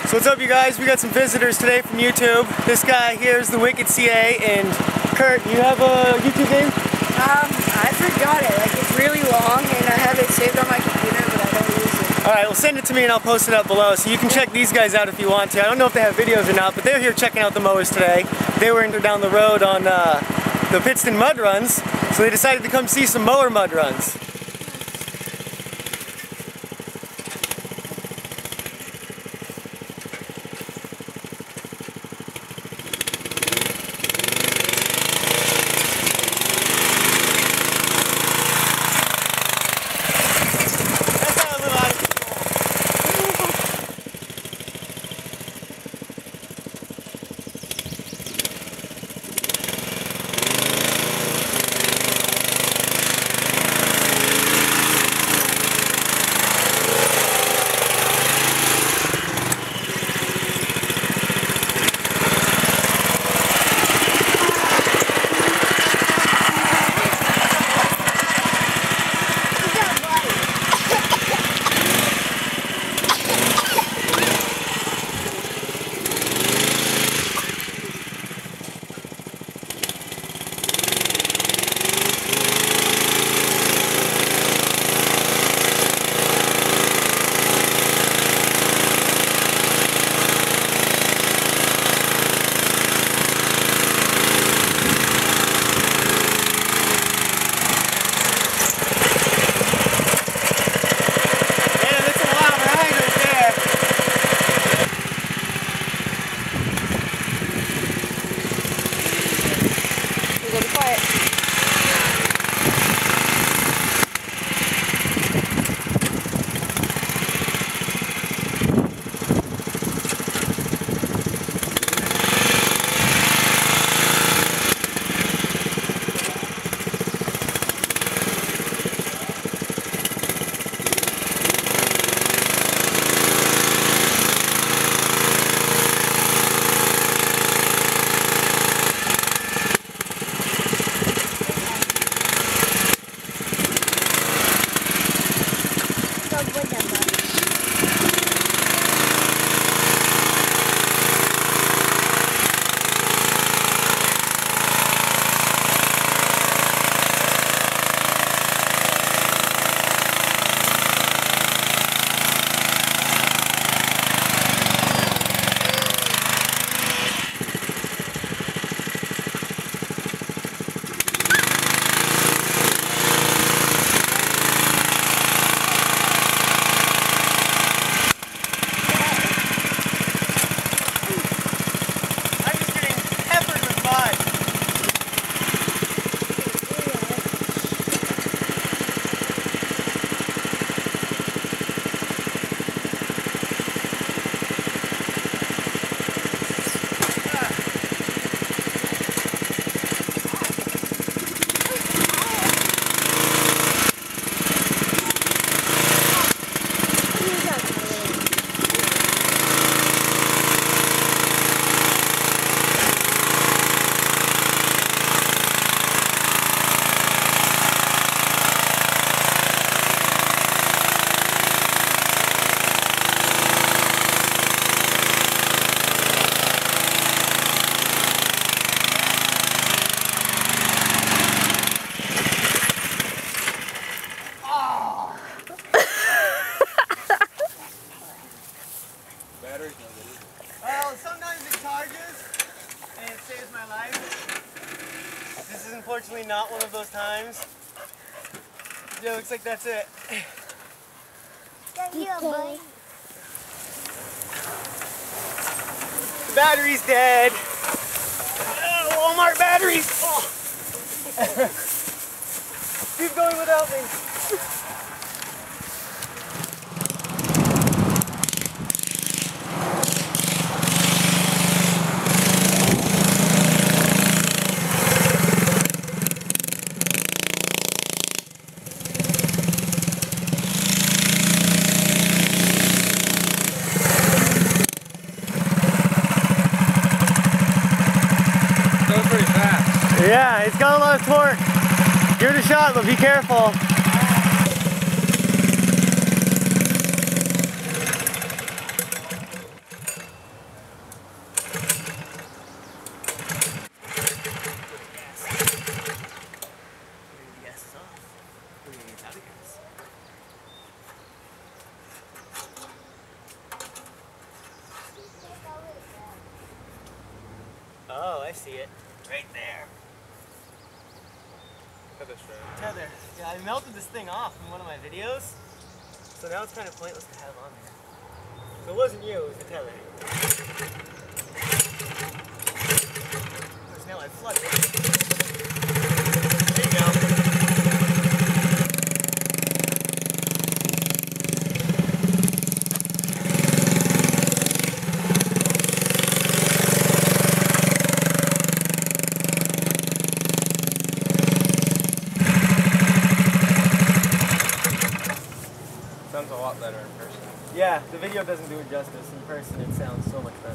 So what's up, you guys? We got some visitors today from YouTube. This guy here is TheWickedCA, and Kurt, you have a YouTube game? I forgot it. Like, it's really long, and I have it saved on my computer, but I don't use it. Alright, well send it to me and I'll post it up below, so you can check these guys out if you want to. I don't know if they have videos or not, but they're here checking out the mowers today. They were down the road on the Pittston mud runs, so they decided to come see some mower mud runs. Well, sometimes it charges and it saves my life. This is unfortunately not one of those times. Yeah, looks like that's it. Thank you, buddy. The battery's dead. Walmart batteries. Oh. Keep going without me. Yeah, it's got a lot of torque. Give it a shot, but be careful. see it. Right there. Tether strap. Tether. Yeah, I melted this thing off in one of my videos, so now it's kind of pointless to have on there. So it wasn't you, it was the tether. Because now I flooded it. There you go. Sounds a lot better in person. Yeah, the video doesn't do it justice. In person, it sounds so much better.